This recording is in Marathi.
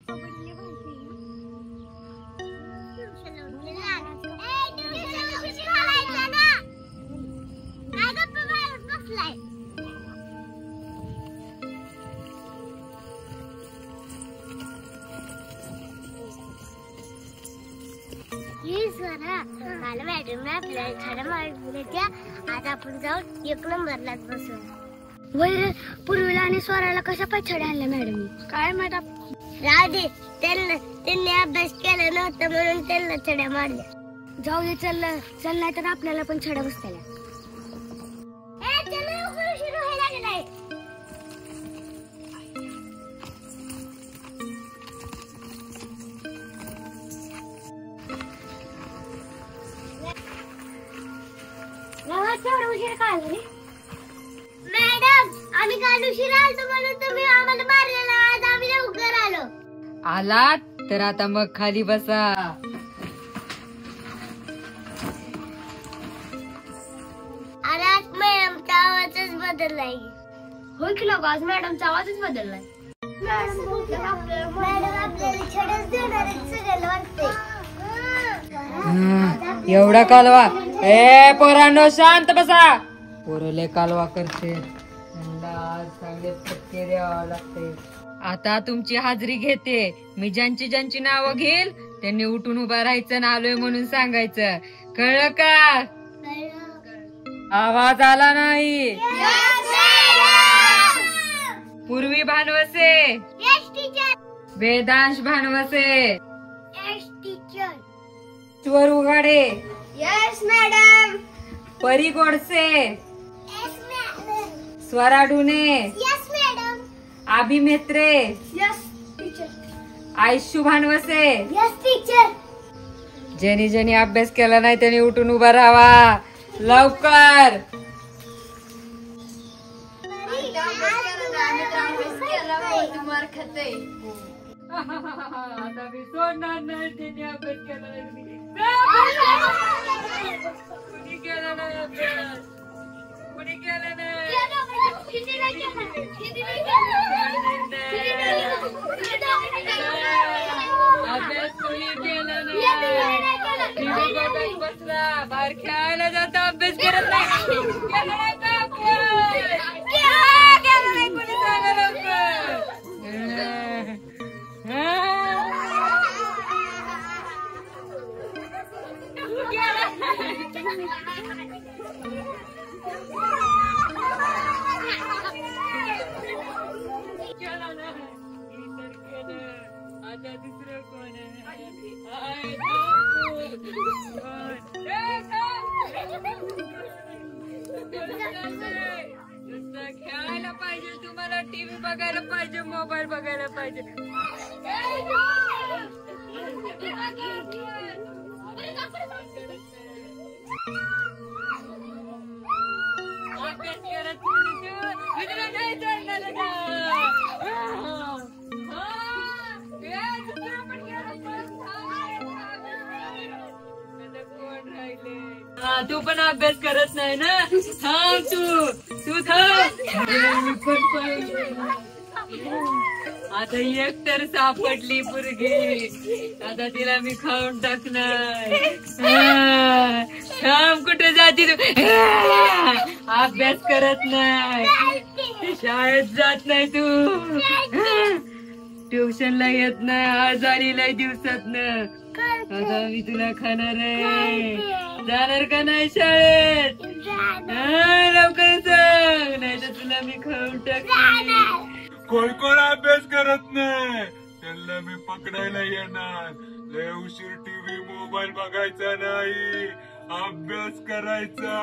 काल मॅडम आपल्याला छड्या मारल्या त्या. आज आपण जाऊन 1 नंबरलाच बसू. वैर पूर्वीला आणि स्वराला कशा पाय छड्या आणल्या मॅडम? काय मॅडम राहू दे, त्यांनी अभ्यास केला नव्हता म्हणून त्यांना छड्या मारल्या. जाऊ दे, चल नाही तर आपल्याला पण छड्या बसताल्या. मॅडम आम्ही काल उशीर आलो म्हणून तुम्ही आम्हाला मारलेला. आज आम्ही लवकर आलो. आलात तर आता मग खाली बसा. अरे आज मॅडमचा आवाजच बदललाय. होय की लोक, आज मॅडमचा आवाजच बदललाय. मॅडम आपल्याला छडच देणार आहेत सगळ्याला वाटते. एवढा कालवा? ए पोरांनो शांत बसा. पोरले कालवा करते. आज चांगले पटके द्यावं लागते. आता तुमची हाजरी घेते. मी ज्यांची नावं घेईल त्यांनी उठून उभा राहायचं ना आलोय म्हणून सांगायचं. कळलं का? आवाज आला नाही. पूर्वी भानवसे, वेदांश भानवसे, स्वर Ughade, yes madam. Pari Godse, Swara Dhune, yes madam. Abhi Metre, yes teacher. Ayshu Bhanvase. Yes teacher. ज्यांनी अभ्यास केला नाही त्यांनी उठून उभा राहावा लवकर. आता मी सोडणार नाही. त्यांनी अभ्यास केला नाही. कुणी केला नाही अभ्यास? कुणी केला नाही? अभ्यास कुणी केला नाही. बसला बाहेर खेळायला जाता अभ्यास करत नाही. केला नाही का अभ्यास? केला नाही कुणी सांगा लवकर. आता दुसरं कोण खेळायला पाहिजे. तुम्हाला टीव्ही बघायला पाहिजे, मोबाईल बघायला पाहिजे. अभ्यास करत नाही चालणार का? तू पण अभ्यास करत नाही ना? थांब तू थांब. आता एक तर सापडली पोरगी. आता तिला मी खाऊन टाकणार. थांब, कुठे जाती तू? अभ्यास करत नाही, शाळेत जात नाही तू, ट्युशनला येत नाही, आजारीला दिवसात ना. आता मी तुला खाणार आहे. जाणार का नाही शाळेत? लवकर सांग, नाही तर तुला मी खाऊन टाकते. कोण अभ्यास करत नाही त्यांना मी पकडायला येणार. लय उशीर टीव्ही मोबाईल बघायचा नाही, अभ्यास करायचा.